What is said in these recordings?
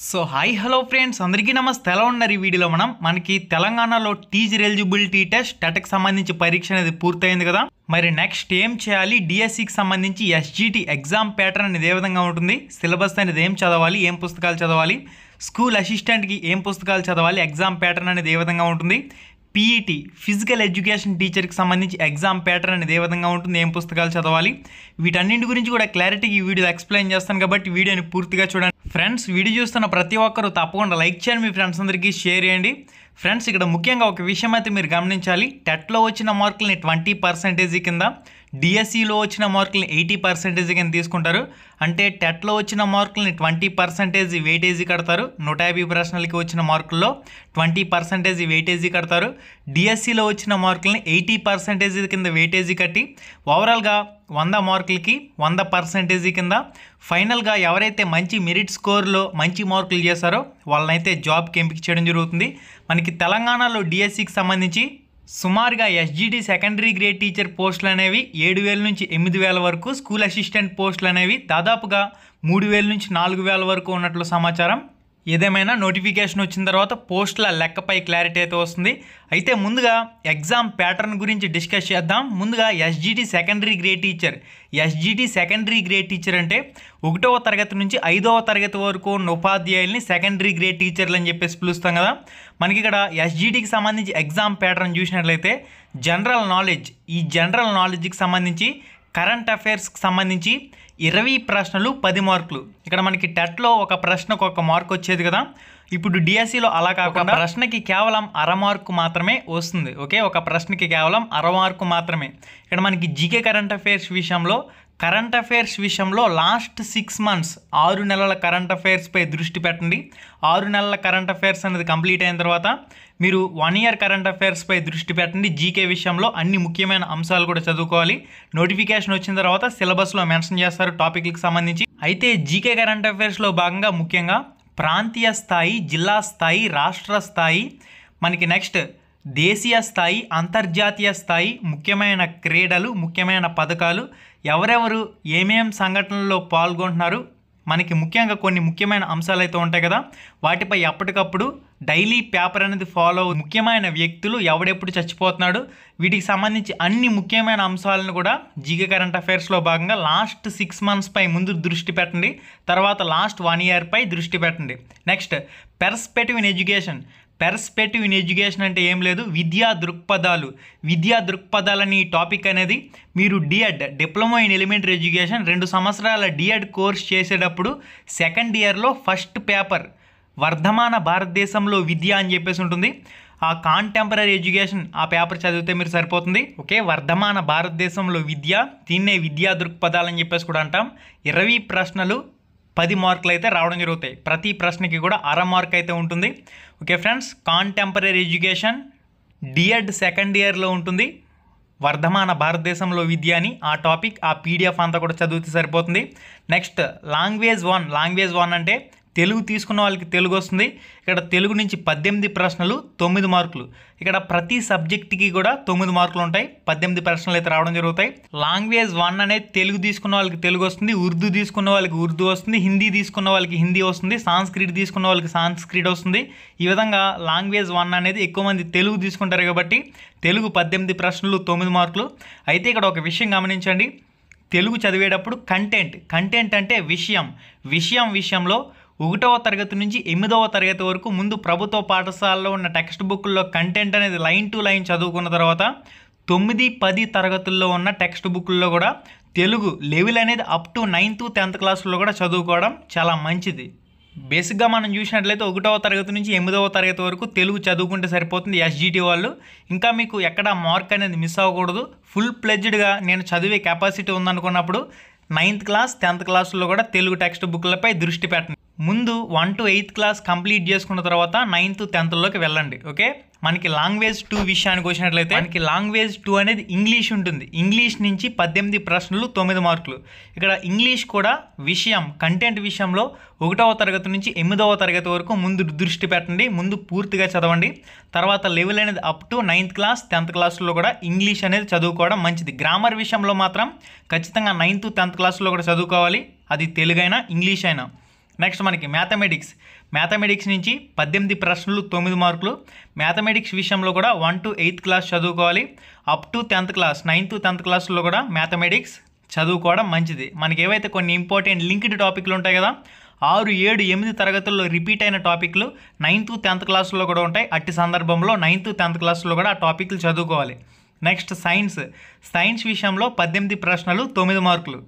So hi hello friends అందరికీ నమస్తే. ఎలా ఉన్నారు? ఈ వీడియోలో మనకి తెలంగాణలో టీచర్ ఎలిజిబిలిటీ టెస్ట్ టెట్కి సంబంధించి పరీక్ష అనేది పూర్తయింది కదా. మరి నెక్స్ట్ ఏం చేయాలి, డిఎస్సికి సంబంధించి ఎస్జిటి ఎగ్జామ్ ప్యాటర్న్ అనేది ఏ విధంగా ఉంటుంది, సిలబస్ అనేది ఏం చదవాలి, ఏం పుస్తకాలు చదవాలి, స్కూల్ అసిస్టెంట్కి ఏం పుస్తకాలు చదవాలి, ఎగ్జామ్ ప్యాటర్న్ అనేది ఏ విధంగా ఉంటుంది, పీఈటీ ఫిజికల్ ఎడ్యుకేషన్ టీచర్కి సంబంధించి ఎగ్జామ్ ప్యాటర్న్ అనేది ఏ విధంగా ఉంటుంది, ఏం పుస్తకాలు చదవాలి, వీటన్నింటి గురించి కూడా క్లారిటీగా ఈ వీడియో ఎక్స్ప్లెయిన్ చేస్తాను కాబట్టి వీడియోని పూర్తిగా చూడండి. ఫ్రెండ్స్, వీడియో చూస్తున్న ప్రతి ఒక్కరూ తప్పకుండా లైక్ చేయండి, మీ ఫ్రెండ్స్ అందరికీ షేర్ చేయండి. ఫ్రెండ్స్, ఇక్కడ ముఖ్యంగా ఒక విషయం అయితే మీరు గమనించాలి. టెట్లో వచ్చిన మార్కుల్ని 20% కింద, డిఎస్సిలో వచ్చిన మార్కుల్ని 80% కింద తీసుకుంటారు. అంటే టెట్లో వచ్చిన మార్కుల్ని 20% వెయిటేజీ కడతారు. 150 ప్రశ్నలకి వచ్చిన మార్కుల్లో 20% వెయిటేజీ కడతారు. డిఎస్సిలో వచ్చిన మార్కుల్ని 80% కింద వెయిటేజీ కట్టి ఓవరాల్గా 100 మార్కులకి 100% కింద ఫైనల్గా ఎవరైతే మంచి మెరిట్ స్కోర్లో మంచి మార్కులు చేశారో వాళ్ళనైతే జాబ్కి ఎంపిక చేయడం జరుగుతుంది. మనకి తెలంగాణలో డిఎస్సికి సంబంధించి సుమారుగా ఎస్జిటి సెకండరీ గ్రేడ్ టీచర్ పోస్టులు అనేవి 7,000 నుంచి 8,000 వరకు, స్కూల్ అసిస్టెంట్ పోస్టులు అనేవి దాదాపుగా 3,000 నుంచి 4,000 వరకు ఉన్నట్లు సమాచారం. ఏదేమైనా నోటిఫికేషన్ వచ్చిన తర్వాత పోస్టుల లెక్కపై క్లారిటీ అయితే వస్తుంది. అయితే ముందుగా ఎగ్జామ్ ప్యాటర్న్ గురించి డిస్కస్ చేద్దాం. ముందుగా ఎస్జిటి సెకండరీ గ్రేడ్ టీచర్ అంటే 1వ తరగతి నుంచి 5వ తరగతి వరకు ఉన్న ఉపాధ్యాయుల్ని సెకండరీ గ్రేడ్ టీచర్లు అని చెప్పేసి పిలుస్తాం కదా. మనకి ఇక్కడ ఎస్జిటికి సంబంధించి ఎగ్జామ్ ప్యాటర్న్ చూసినట్లయితే జనరల్ నాలెడ్జ్కి సంబంధించి కరెంట్ అఫైర్స్కి సంబంధించి 20 ప్రశ్నలు 10 మార్కులు. ఇక్కడ మనకి టెట్లో ఒక ప్రశ్నకు 1 మార్క్ వచ్చేది కదా. ఇప్పుడు డిఎస్సిలో అలా కాకుండా ప్రశ్నకి కేవలం 1/2 మార్కు మాత్రమే వస్తుంది. ఓకే, ఒక ప్రశ్నకి కేవలం 1/2 మార్కు మాత్రమే. ఇక్కడ మనకి జీకే కరెంట్ అఫైర్స్ విషయంలో లాస్ట్ 6 మంత్స్ 6 నెలల కరెంట్ అఫైర్స్పై దృష్టి పెట్టండి. 6 నెలల కరెంట్ అఫైర్స్ అనేది కంప్లీట్ అయిన తర్వాత మీరు 1 ఇయర్ కరెంట్ అఫైర్స్పై దృష్టి పెట్టండి. జీకే విషయంలో అన్ని ముఖ్యమైన అంశాలు కూడా చదువుకోవాలి. నోటిఫికేషన్ వచ్చిన తర్వాత సిలబస్లో మెన్షన్ చేస్తారు టాపిక్లకు సంబంధించి. అయితే జీకే కరెంట్ అఫైర్స్లో భాగంగా ముఖ్యంగా ప్రాంతీయ స్థాయి, జిల్లా స్థాయి, రాష్ట్ర స్థాయి, మనకి నెక్స్ట్ దేశీయ స్థాయి, అంతర్జాతీయ స్థాయి, ముఖ్యమైన క్రీడలు, ముఖ్యమైన పథకాలు, ఎవరెవరు ఏమేం సంఘటనల్లో పాల్గొంటున్నారు, మనకి ముఖ్యంగా కొన్ని ముఖ్యమైన అంశాలు అయితే ఉంటాయి కదా, వాటిపై ఎప్పటికప్పుడు డైలీ పేపర్ అనేది ఫాలో అవు, ముఖ్యమైన వ్యక్తులు ఎవడెప్పుడు చచ్చిపోతున్నాడు, వీటికి సంబంధించి అన్ని ముఖ్యమైన అంశాలను కూడా జీకే కరెంట్ అఫైర్స్లో భాగంగా లాస్ట్ 6 మంత్స్ పై ముందు దృష్టి పెట్టండి. తర్వాత లాస్ట్ 1 ఇయర్ పై దృష్టి పెట్టండి. నెక్స్ట్ పెర్స్పెక్టివ్ ఇన్ ఎడ్యుకేషన్ అంటే ఏం లేదు, విద్యా దృక్పథాలని టాపిక్ అనేది మీరు డిప్లొమా ఇన్ ఎలిమెంటరీ ఎడ్యుకేషన్ 2 సంవత్సరాల డిఎడ్ కోర్స్ చేసేటప్పుడు సెకండ్ ఇయర్లో ఫస్ట్ పేపర్ వర్ధమాన భారతదేశంలో విద్య అని చెప్పేసి ఉంటుంది. ఆ కాంటెంపరీ ఎడ్యుకేషన్ ఆ పేపర్ చదివితే మీరు సరిపోతుంది. ఓకే, వర్ధమాన భారతదేశంలో విద్య, దీన్నే విద్యా దృక్పథాలని చెప్పేసి కూడా అంటాం. 20 ప్రశ్నలు 10 మార్కులు అయితే రావడం జరుగుతాయి. ప్రతి ప్రశ్నకి కూడా 1/2 మార్క్ అయితే ఉంటుంది. Okay friends, contemporary education DEd second ఇయర్లో ఉంటుంది. వర్ధమాన భారతదేశంలో విద్య అని ఆ టాపిక్, ఆ పీడిఎఫ్ అంతా కూడా చదివితే సరిపోతుంది. నెక్స్ట్ లాంగ్వేజ్ 1 అంటే తెలుగు తీసుకున్న వాళ్ళకి తెలుగు వస్తుంది. ఇక్కడ తెలుగు నుంచి 18 ప్రశ్నలు 9 మార్కులు. ఇక్కడ ప్రతి సబ్జెక్ట్కి కూడా 9 మార్కులు ఉంటాయి. 18 ప్రశ్నలు అయితే రావడం జరుగుతాయి. లాంగ్వేజ్ 1 అనేది తెలుగు తీసుకున్న వాళ్ళకి తెలుగు వస్తుంది, ఉర్దూ తీసుకున్న వాళ్ళకి ఉర్దూ వస్తుంది, హిందీ తీసుకున్న వాళ్ళకి హిందీ వస్తుంది, సాంస్క్రిట్ తీసుకున్న వాళ్ళకి సాంస్క్రిట్ వస్తుంది. ఈ విధంగా లాంగ్వేజ్ 1 అనేది ఎక్కువ మంది తెలుగు తీసుకుంటారు కాబట్టి తెలుగు 18 ప్రశ్నలు 9 మార్కులు. అయితే ఇక్కడ ఒక విషయం గమనించండి, తెలుగు చదివేటప్పుడు కంటెంట్ అంటే విషయంలో 1వ తరగతి నుంచి 8వ తరగతి వరకు ముందు ప్రభుత్వ పాఠశాలలో ఉన్న టెక్స్ట్ బుక్లో కంటెంట్ అనేది లైన్ టు లైన్ చదువుకున్న తర్వాత 9, 10 తరగతుల్లో ఉన్న టెక్స్ట్ బుక్ల్లో కూడా తెలుగు లెవెల్ అనేది అప్ టు 9th, 10th క్లాసుల్లో కూడా చదువుకోవడం చాలా మంచిది. బేసిక్గా మనం చూసినట్లయితే 1వ తరగతి నుంచి 8వ తరగతి వరకు తెలుగు చదువుకుంటే సరిపోతుంది ఎస్జిటి వాళ్ళు. ఇంకా మీకు ఎక్కడ మార్క్ అనేది మిస్ అవ్వకూడదు. ఫుల్ ప్లెడ్జ్డ్గా నేను చదివే కెపాసిటీ ఉందనుకున్నప్పుడు 9th క్లాస్, 10th క్లాసుల్లో కూడా తెలుగు టెక్స్ట్ బుక్లపై దృష్టి పెట్టండి. ముందు 1 to 8th క్లాస్ కంప్లీట్ చేసుకున్న తర్వాత 9th, 10thలోకి వెళ్ళండి. ఓకే, మనకి లాంగ్వేజ్ 2 విషయానికి వచ్చినట్లయితే మనకి లాంగ్వేజ్ 2 అనేది ఇంగ్లీష్ ఉంటుంది. ఇంగ్లీష్ నుంచి 18 ప్రశ్నలు 9 మార్కులు. ఇక్కడ ఇంగ్లీష్ కూడా కంటెంట్ విషయంలో 1వ తరగతి నుంచి 8వ తరగతి వరకు ముందు దృష్టి పెట్టండి. ముందు పూర్తిగా చదవండి. తర్వాత లెవెల్ అనేది up to 9th class, 10th క్లాసులో కూడా ఇంగ్లీష్ అనేది చదువుకోవడం మంచిది. గ్రామర్ విషయంలో మాత్రం ఖచ్చితంగా 9th, 10th క్లాసులో కూడా చదువుకోవాలి, అది తెలుగైనా ఇంగ్లీష్ అయినా. నెక్స్ట్ మనకి మ్యాథమెటిక్స్ మ్యాథమెటిక్స్ నుంచి 18 ప్రశ్నలు 9 మార్కులు. మ్యాథమెటిక్స్ విషయంలో కూడా 1 to 8th క్లాస్ చదువుకోవాలి. Up to 10th class 9th to 10th క్లాస్లో కూడా మ్యాథమెటిక్స్ చదువుకోవడం మంచిది. మనకి ఏవైతే కొన్ని ఇంపార్టెంట్ లింక్డ్ టాపిక్లు ఉంటాయి కదా, 6, 7, 8 తరగతుల్లో రిపీట్ అయిన టాపిక్లు 9th to 10th క్లాస్లో కూడా ఉంటాయి. అట్టి సందర్భంలో 9th to 10th క్లాస్లో కూడా ఆ టాపిక్లు చదువుకోవాలి. నెక్స్ట్ సైన్స్ విషయంలో 18 ప్రశ్నలు 9 మార్కులు.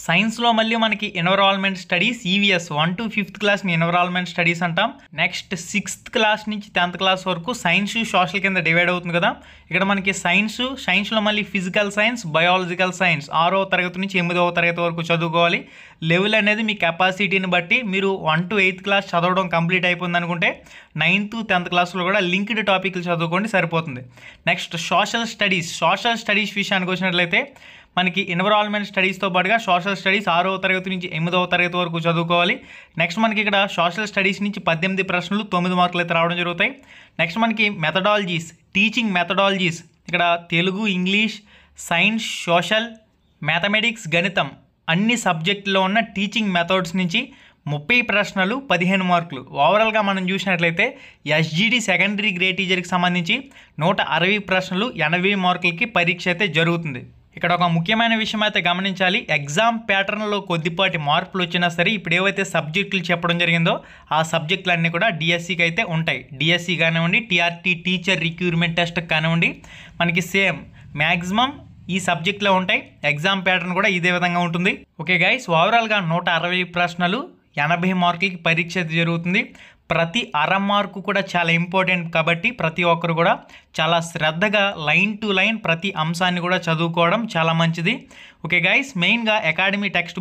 సైన్స్లో మళ్ళీ మనకి environment studies EVS 1 to 5th క్లాస్ని ఎన్విరాన్మెంట్ స్టడీస్ అంటాం. నెక్స్ట్ 6th క్లాస్ నుంచి 10th క్లాస్ వరకు సైన్స్ సోషల్ కింద డివైడ్ అవుతుంది కదా. ఇక్కడ మనకి సైన్స్లో మళ్ళీ ఫిజికల్ సైన్స్, బయాలజికల్ సైన్స్ 6వ తరగతి నుంచి 8వ తరగతి వరకు చదువుకోవాలి. లెవెల్ అనేది మీ కెపాసిటీని బట్టి మీరు 1 to 8th క్లాస్ చదవడం కంప్లీట్ అయిపోయింది అనుకుంటే 9th to 10th క్లాస్లో కూడా లింక్డ్ టాపిక్లు చదువుకోండి సరిపోతుంది. నెక్స్ట్ సోషల్ స్టడీస్ విషయానికి వచ్చినట్లయితే మనకి ఎన్విరాన్మెంట్ స్టడీస్తో పాటుగా సోషల్ స్టడీస్ 6వ తరగతి నుంచి 8వ తరగతి వరకు చదువుకోవాలి. నెక్స్ట్ మనకి ఇక్కడ సోషల్ స్టడీస్ నుంచి 18 ప్రశ్నలు 9 మార్కులు అయితే రావడం జరుగుతాయి. నెక్స్ట్ మనకి టీచింగ్ మెథడాలజీస్ ఇక్కడ Telugu, English, science, social, mathematics, గణితం అన్ని సబ్జెక్టులో ఉన్న టీచింగ్ మెథడ్స్ నుంచి 30 ప్రశ్నలు 15 మార్కులు. ఓవరాల్గా మనం చూసినట్లయితే ఎస్జిడి సెకండరీ గ్రేడ్ టీచర్కి సంబంధించి 160 ప్రశ్నలు 80 మార్కులకి పరీక్ష అయితే జరుగుతుంది. ఇక్కడ ఒక ముఖ్యమైన విషయం అయితే గమనించాలి. ఎగ్జామ్ ప్యాటర్న్లో కొద్దిపాటి మార్పులు వచ్చినా సరే ఇప్పుడు ఏవైతే సబ్జెక్టులు చెప్పడం జరిగిందో ఆ సబ్జెక్టులన్నీ కూడా డిఎస్సికి అయితే ఉంటాయి. డిఎస్సి కానివ్వండి, టీఆర్టీ టీచర్ రిక్రూట్మెంట్ టెస్ట్ కానివ్వండి, మనకి సేమ్ మ్యాక్సిమం ఈ సబ్జెక్ట్లో ఉంటాయి. ఎగ్జామ్ ప్యాటర్న్ కూడా ఇదే విధంగా ఉంటుంది. ఓకే గైస్, ఓవరాల్గా 160 ప్రశ్నలు 80 మార్కులకి పరీక్ష అయితే జరుగుతుంది. ప్రతి అర మార్కు కూడా చాలా ఇంపార్టెంట్ కాబట్టి ప్రతి ఒక్కరు కూడా చాలా శ్రద్ధగా లైన్ టు లైన్ ప్రతి అంశాన్ని కూడా చదువుకోవడం చాలా మంచిది. ఓకే గైస్, మెయిన్గా అకాడమీ టెక్స్ట్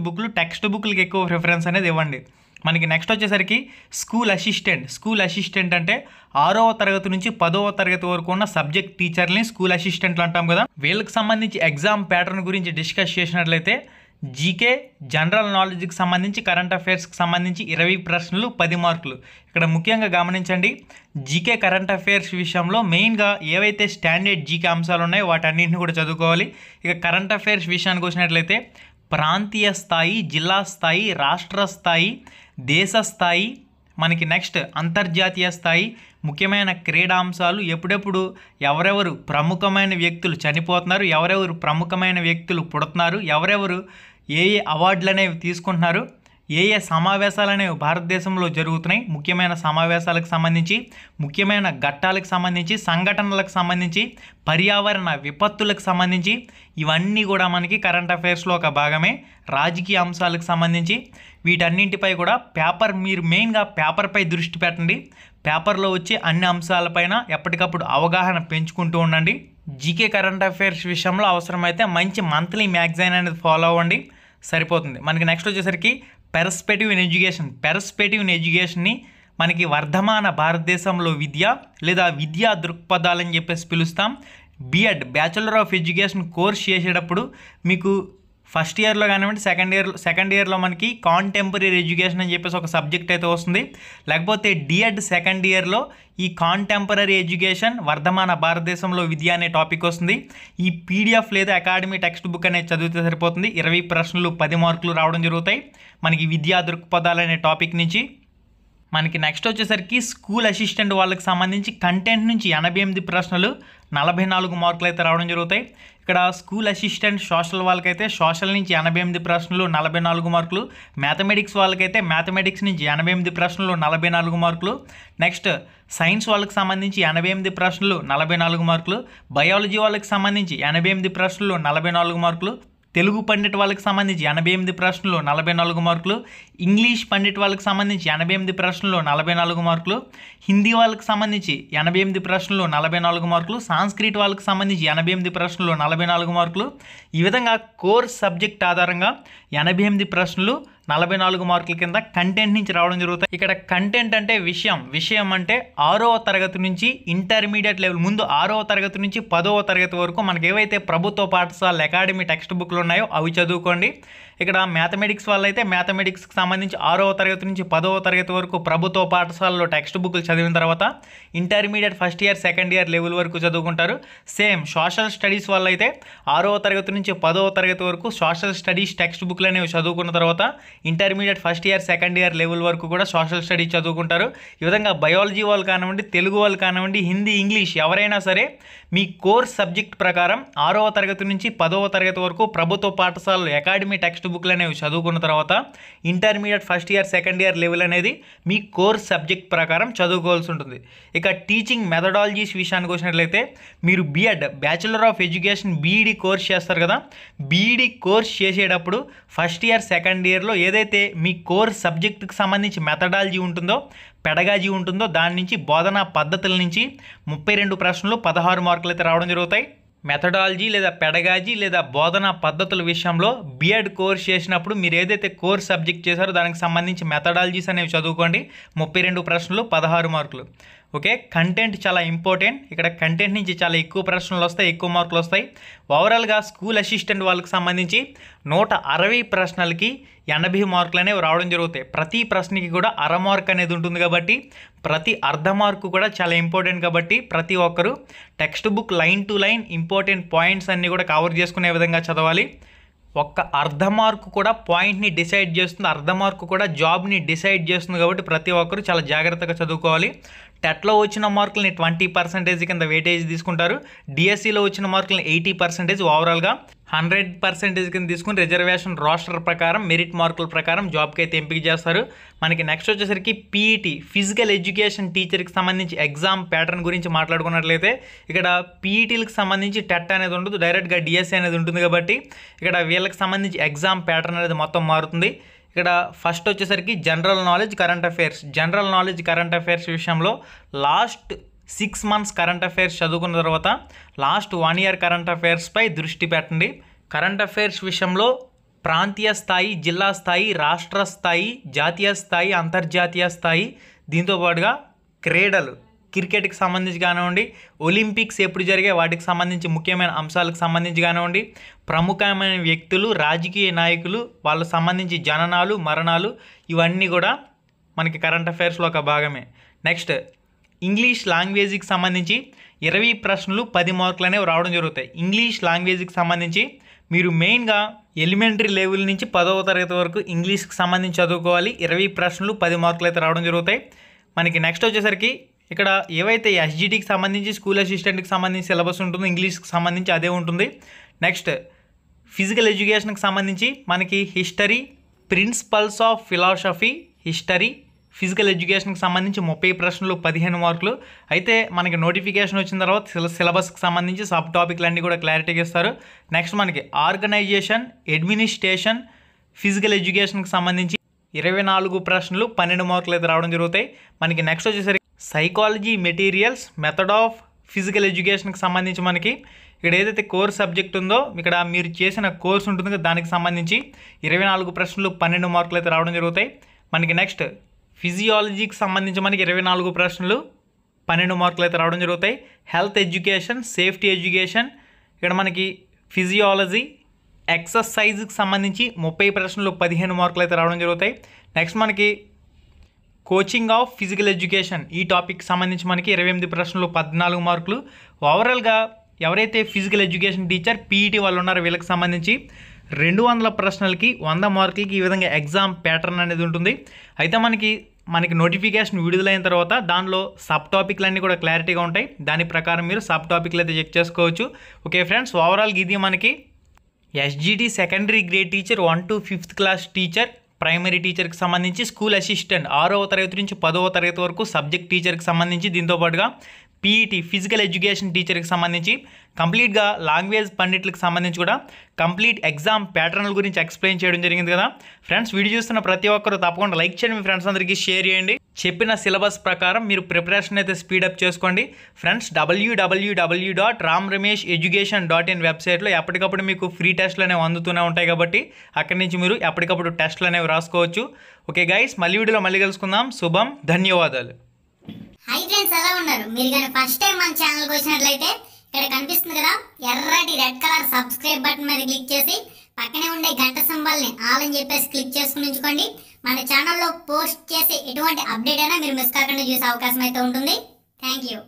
బుక్లకి ఎక్కువ ప్రిఫరెన్స్ అనేది ఇవ్వండి. మనకి నెక్స్ట్ వచ్చేసరికి స్కూల్ అసిస్టెంట్ అంటే 6వ తరగతి నుంచి 10వ తరగతి వరకు ఉన్న సబ్జెక్ట్ టీచర్ని స్కూల్ అసిస్టెంట్లు అంటాం కదా. వీళ్ళకి సంబంధించి ఎగ్జామ్ ప్యాటర్న్ గురించి డిస్కస్ చేసినట్లయితే జీకే, జనరల్ నాలెడ్జ్కి సంబంధించి, కరెంట్ అఫైర్స్కి సంబంధించి 20 ప్రశ్నలు 10 మార్కులు. ఇక్కడ ముఖ్యంగా గమనించండి, జీకే కరెంట్ అఫైర్స్ విషయంలో మెయిన్గా ఏవైతే స్టాండర్డ్ జీకే అంశాలు ఉన్నాయో వాటన్నింటిని కూడా చదువుకోవాలి. ఇక కరెంట్ అఫైర్స్ విషయానికి వచ్చినట్లయితే ప్రాంతీయ స్థాయి, జిల్లా స్థాయి, రాష్ట్ర స్థాయి, దేశ స్థాయి, మనకి నెక్స్ట్ అంతర్జాతీయ స్థాయి, ముఖ్యమైన క్రీడాంశాలు, ఎప్పుడెప్పుడు ఎవరెవరు ప్రముఖమైన వ్యక్తులు చనిపోతున్నారు, ఎవరెవరు ప్రముఖమైన వ్యక్తులు పుడుతున్నారు, ఎవరెవరు ఏ అవార్డులు అనేవి తీసుకుంటున్నారు, ఏ సమావేశాలు అనేవి భారతదేశంలో జరుగుతున్నాయి, ముఖ్యమైన సమావేశాలకు సంబంధించి, ముఖ్యమైన ఘట్టాలకు సంబంధించి, సంఘటనలకు సంబంధించి, పర్యావరణ విపత్తులకు సంబంధించి, ఇవన్నీ కూడా మనకి కరెంట్ అఫైర్స్లో ఒక భాగమే. రాజకీయ అంశాలకు సంబంధించి వీటన్నింటిపై కూడా మీరు మెయిన్గా పేపర్పై దృష్టి పెట్టండి. పేపర్లో వచ్చే అన్ని అంశాలపైన ఎప్పటికప్పుడు అవగాహన పెంచుకుంటూ ఉండండి. జీకే కరెంట్ అఫైర్స్ విషయంలో అవసరమైతే మంచి మంత్లీ మ్యాగజైన్ అనేది ఫాలో అవ్వండి, సరిపోతుంది. మనకి నెక్స్ట్ వచ్చేసరికి పెర్స్పెక్టివ్ ఇన్ ఎడ్యుకేషన్ని మనకి వర్ధమాన భారతదేశంలో విద్య లేదా విద్యా దృక్పథాలని చెప్పేసి పిలుస్తాం. BEd bachelor of education course చేసేటప్పుడు మీకు ఫస్ట్ ఇయర్లో కానివ్వండి, సెకండ్ ఇయర్లో మనకి కాంటెంపరీ ఎడ్యుకేషన్ అని చెప్పేసి ఒక సబ్జెక్ట్ అయితే వస్తుంది. లేకపోతే డిఎడ్ సెకండ్ ఇయర్లో ఈ కాంటెంపరీ ఎడ్యుకేషన్ వర్ధమాన భారతదేశంలో విద్య అనే టాపిక్ వస్తుంది. ఈ పీడిఎఫ్ లేదా అకాడమీ టెక్స్ట్ బుక్ అనేది చదివితే సరిపోతుంది. 20 ప్రశ్నలు 10 మార్కులు రావడం జరుగుతాయి మనకి విద్యా దృక్పథాలు అనే టాపిక్ నుంచి. మనకి నెక్స్ట్ వచ్చేసరికి స్కూల్ అసిస్టెంట్ వాళ్ళకి సంబంధించి కంటెంట్ నుంచి 88 ప్రశ్నలు 44 మార్కులు అయితే రావడం జరుగుతాయి. ఇక్కడ స్కూల్ అసిస్టెంట్ సోషల్ వాళ్ళకైతే సోషల్ నుంచి 88 ప్రశ్నలు 44 మార్కులు, మ్యాథమెటిక్స్ వాళ్ళకైతే మ్యాథమెటిక్స్ నుంచి 88 ప్రశ్నలు 44 మార్కులు, నెక్స్ట్ సైన్స్ వాళ్ళకి సంబంధించి 88 ప్రశ్నలు 44 మార్కులు, బయాలజీ వాళ్ళకి సంబంధించి 88 ప్రశ్నలు 44 మార్కులు, తెలుగు పండిట్ వాళ్ళకి సంబంధించి 88 ప్రశ్నలు 44 మార్కులు, ఇంగ్లీష్ పండిట్ వాళ్ళకి సంబంధించి 88 ప్రశ్నలు 44 మార్కులు, హిందీ వాళ్ళకి సంబంధించి 88 ప్రశ్నలు 44 మార్కులు, సాంస్క్రిట్ వాళ్ళకి సంబంధించి 88 ప్రశ్నలు 44 మార్కులు. ఈ విధంగా కోర్స్ సబ్జెక్ట్ ఆధారంగా 88 ప్రశ్నలు 44 మార్కుల కింద కంటెంట్ నుంచి రావడం జరుగుతుంది. ఇక్కడ కంటెంట్ అంటే విషయం అంటే 6వ తరగతి నుంచి ఇంటర్మీడియట్ లెవెల్, ముందు 6వ తరగతి నుంచి 10వ తరగతి వరకు మనకి ఏవైతే ప్రభుత్వ పాఠశాల అకాడమీ టెక్స్ట్ బుక్లు ఉన్నాయో అవి చదువుకోండి. ఇక్కడ మ్యాథమెటిక్స్ వాళ్ళైతే మ్యాథమెటిక్స్కి సంబంధించి 6వ తరగతి నుంచి 10వ తరగతి వరకు ప్రభుత్వ పాఠశాలలో టెక్స్ట్ బుక్లు చదివిన తర్వాత intermediate first year second year level వరకు చదువుకుంటారు. సేమ్ సోషల్ స్టడీస్ వాళ్ళైతే 6వ తరగతి నుంచి 10వ తరగతి వరకు సోషల్ స్టడీస్ టెక్స్ట్ బుక్లు అనేవి చదువుకున్న తర్వాత intermediate first year second year level వరకు కూడా సోషల్ స్టడీ చదువుకుంటారు. ఈ విధంగా బయాలజీ వాళ్ళు కానివ్వండి, తెలుగు వాళ్ళు కానివ్వండి, హిందీ, ఇంగ్లీష్ ఎవరైనా సరే మీ కోర్స్ సబ్జెక్ట్ ప్రకారం 6వ తరగతి నుంచి 10వ తరగతి వరకు ప్రభుత్వ పాఠశాలలు అకాడమీ టెక్స్ట్ బుక్లు అనేవి చదువుకున్న తర్వాత intermediate first year second year level అనేది మీ కోర్స్ సబ్జెక్ట్ ప్రకారం చదువుకోవాల్సి ఉంటుంది. ఇక టీచింగ్ మెథడాలజీస్ విషయానికి వచ్చినట్లయితే మీరు BEd bachelor of education BEd course చేస్తారు కదా, బీఈడి కోర్స్ చేసేటప్పుడు ఫస్ట్ ఇయర్ సెకండ్ ఇయర్లో ఏదైతే మీ కోర్స్ సబ్జెక్టుకి సంబంధించి మెథడాలజీ ఉంటుందో, పెడగాజీ ఉంటుందో, దాని నుంచి బోధనా పద్ధతుల నుంచి 32 ప్రశ్నలు 16 మార్కులు అయితే రావడం జరుగుతాయి. మెథడాలజీ లేదా పెడగాజీ లేదా బోధనా పద్ధతుల విషయంలో బీఎడ్ కోర్స్ చేసినప్పుడు మీరు ఏదైతే కోర్స్ సబ్జెక్ట్ చేశారో దానికి సంబంధించి మెథడాలజీస్ అనేవి చదువుకోండి. 32 ప్రశ్నలు 16 మార్కులు. ఓకే, కంటెంట్ చాలా ఇంపార్టెంట్. ఇక్కడ కంటెంట్ నుంచి చాలా ఎక్కువ ప్రశ్నలు వస్తాయి, ఎక్కువ మార్కులు వస్తాయి. ఓవరాల్గా స్కూల్ అసిస్టెంట్ వాళ్ళకి సంబంధించి 160 ప్రశ్నలకి 80 మార్కులు అనేవి రావడం జరుగుతాయి. ప్రతి ప్రశ్నకి కూడా అర మార్క్ అనేది ఉంటుంది కాబట్టి ప్రతి అర్ధ మార్కు కూడా చాలా ఇంపార్టెంట్. కాబట్టి ప్రతి ఒక్కరూ text book line to line important points అన్నీ కూడా కవర్ చేసుకునే విధంగా చదవాలి. ఒక్క అర్ధ మార్కు కూడా పాయింట్ని డిసైడ్ చేస్తుంది, అర్ధ మార్కు కూడా జాబ్ని డిసైడ్ చేస్తుంది. కాబట్టి ప్రతి ఒక్కరూ చాలా జాగ్రత్తగా చదువుకోవాలి. టెట్లో వచ్చిన మార్కులని 20% కింద వెయిటేజ్ తీసుకుంటారు. డిఎస్సిలో వచ్చిన మార్కులని 80% ఓవరాల్గా 100% కింద తీసుకుని రిజర్వేషన్ రోస్టర్ ప్రకారం మెరిట్ మార్కుల ప్రకారం జాబ్కి అయితే ఎంపిక చేస్తారు. మనకి నెక్స్ట్ వచ్చేసరికి పీఈటీ ఫిజికల్ ఎడ్యుకేషన్ టీచర్కి సంబంధించి ఎగ్జామ్ ప్యాటర్న్ గురించి మాట్లాడుకున్నట్లయితే ఇక్కడ పీఈటీలకు సంబంధించి టెట్ అనేది ఉండదు, డైరెక్ట్గా డిఎస్సి అనేది ఉంటుంది. కాబట్టి ఇక్కడ వీళ్ళకి సంబంధించి ఎగ్జామ్ ప్యాటర్న్ అనేది మొత్తం మారుతుంది. ఇక్కడ ఫస్ట్ వచ్చేసరికి general knowledge current affairs. General knowledge current affairs విషయంలో లాస్ట్ 6 మంత్స్ కరెంట్ అఫైర్స్ చదువుకున్న తర్వాత లాస్ట్ 1 ఇయర్ కరెంట్ అఫైర్స్పై దృష్టి పెట్టండి. కరెంట్ అఫైర్స్ విషయంలో ప్రాంతీయ స్థాయి, జిల్లా స్థాయి, రాష్ట్ర స్థాయి, జాతీయ స్థాయి, అంతర్జాతీయ స్థాయి, దీంతో పాటుగా క్రీడలు, క్రికెట్కి సంబంధించి కానివ్వండి, ఒలింపిక్స్ ఎప్పుడు జరిగాయి వాటికి సంబంధించి ముఖ్యమైన అంశాలకు సంబంధించి కానివ్వండి, ప్రముఖమైన వ్యక్తులు, రాజకీయ నాయకులు, వాళ్ళకు సంబంధించి జననాలు, మరణాలు, ఇవన్నీ కూడా మనకి కరెంట్ అఫైర్స్లో ఒక భాగమే. నెక్స్ట్ ఇంగ్లీష్ లాంగ్వేజ్కి సంబంధించి 20 ప్రశ్నలు 10 మార్కులు అనేవి రావడం జరుగుతాయి. ఇంగ్లీష్ లాంగ్వేజ్కి సంబంధించి మీరు మెయిన్గా ఎలిమెంటరీ లెవెల్ నుంచి 10వ తరగతి వరకు ఇంగ్లీష్కి సంబంధించి చదువుకోవాలి. 20 ప్రశ్నలు 10 మార్కులు అయితే రావడం జరుగుతాయి. మనకి నెక్స్ట్ వచ్చేసరికి ఇక్కడ ఏవైతే ఎస్జిటికి సంబంధించి స్కూల్ అసిస్టెంట్కి సంబంధించి సిలబస్ ఉంటుందో ఇంగ్లీష్కి సంబంధించి అదే ఉంటుంది. నెక్స్ట్ ఫిజికల్ ఎడ్యుకేషన్కి సంబంధించి మనకి history, principles of philosophy, history, physical ఎడ్యుకేషన్కి సంబంధించి 30 ప్రశ్నలు 15 మార్కులు. అయితే మనకి నోటిఫికేషన్ వచ్చిన తర్వాత సిలబస్కి సంబంధించి సబ్ టాపిక్లు అన్నీ కూడా క్లారిటీగా ఇస్తారు. నెక్స్ట్ మనకి ఆర్గనైజేషన్, అడ్మినిస్ట్రేషన్, ఫిజికల్ ఎడ్యుకేషన్కి సంబంధించి 24 ప్రశ్నలు 12 మార్కులు అయితే రావడం జరుగుతాయి. మనకి నెక్స్ట్ వచ్చేసరికి psychology materials, method of physical ఎడ్యుకేషన్కి సంబంధించి మనకి ఇక్కడ ఏదైతే కోర్స్ సబ్జెక్ట్ ఉందో ఇక్కడ మీరు చేసిన కోర్స్ ఉంటుంది కదా దానికి సంబంధించి 24 ప్రశ్నలు 12 మార్కులు అయితే రావడం జరుగుతాయి. మనకి నెక్స్ట్ ఫిజియాలజీకి సంబంధించి మనకి 24 ప్రశ్నలు 12 మార్కులు అయితే రావడం జరుగుతాయి. హెల్త్ ఎడ్యుకేషన్, సేఫ్టీ ఎడ్యుకేషన్, ఇక్కడ మనకి ఫిజియాలజీ, ఎక్సర్సైజ్కి సంబంధించి 30 ప్రశ్నలు 15 మార్కులు అయితే రావడం జరుగుతాయి. నెక్స్ట్ మనకి కోచింగ్ ఆఫ్ ఫిజికల్ ఎడ్యుకేషన్ ఈ టాపిక్కి సంబంధించి మనకి 28 ప్రశ్నలు 14 మార్కులు. ఓవరాల్గా ఎవరైతే ఫిజికల్ ఎడ్యుకేషన్ టీచర్ పీఈటీ వాళ్ళు ఉన్నారో వీళ్ళకి సంబంధించి 200 ప్రశ్నలకి 100 మార్కులకి ఈ విధంగా ఎగ్జామ్ ప్యాటర్న్ అనేది ఉంటుంది. అయితే మనకి నోటిఫికేషన్ విడుదలైన తర్వాత దానిలో సబ్ టాపిక్లు అన్నీ కూడా క్లారిటీగా ఉంటాయి. దాని ప్రకారం మీరు సబ్ టాపిక్లు అయితే చెక్ చేసుకోవచ్చు. ఓకే ఫ్రెండ్స్, ఓవరాల్గా ఇది మనకి SGT secondary grade teacher 1 to 5th class teacher, primary టీచర్కి సంబంధించి, స్కూల్ అసిస్టెంట్ 6వ తరగతి నుంచి 10వ తరగతి వరకు సబ్జెక్ట్ టీచర్కి సంబంధించి, దీంతోపాటుగా పీఈటీ ఫిజికల్ ఎడ్యుకేషన్ టీచర్కి సంబంధించి, కంప్లీట్గా లాంగ్వేజ్ పండిట్లకు సంబంధించి కూడా కంప్లీట్ ఎగ్జామ్ ప్యాటర్న్ల గురించి ఎక్స్ప్లెయిన్ చేయడం జరిగింది కదా ఫ్రెండ్స్. వీడియో చూస్తున్న ప్రతి ఒక్కరు తప్పకుండా లైక్ చేయండి, మీ ఫ్రెండ్స్ అందరికీ షేర్ చేయండి. చెప్పిన సిలబస్ ప్రకారం మీరు ప్రిపరేషన్ అయితే స్పీడప్ చేసుకోండి ఫ్రెండ్స్. www.ramramesheducation.in వెబ్సైట్లో ఎప్పటికప్పుడు మీకు ఫ్రీ టెస్ట్లు అనేవి అందుతూనే ఉంటాయి కాబట్టి అక్కడి నుంచి మీరు ఎప్పటికప్పుడు టెస్ట్లు అనేవి రాసుకోవచ్చు. ఓకే గైస్, మళ్ళీ వీడియోలో మళ్ళీ కలుసుకుందాం. శుభం, ధన్యవాదాలు. హై ఫ్రెండ్స్, ఎలా ఉన్నారు? మీరు కానీ ఫస్ట్ టైం మన ఛానల్కి వచ్చినట్లయితే ఇక్కడ కనిపిస్తుంది కదా ఎర్రటి రెడ్ కలర్ సబ్స్క్రైబ్ బటన్ మీద క్లిక్ చేసి పక్కనే ఉండే గంట సింబల్ని ఆల్ అని చెప్పేసి క్లిక్ చేసుకుని ఉంచుకోండి. మన ఛానల్లో పోస్ట్ చేసే ఎటువంటి అప్డేట్ అయినా మీరు మిస్ కాకుండా చూసే అవకాశం అయితే ఉంటుంది. Thank you.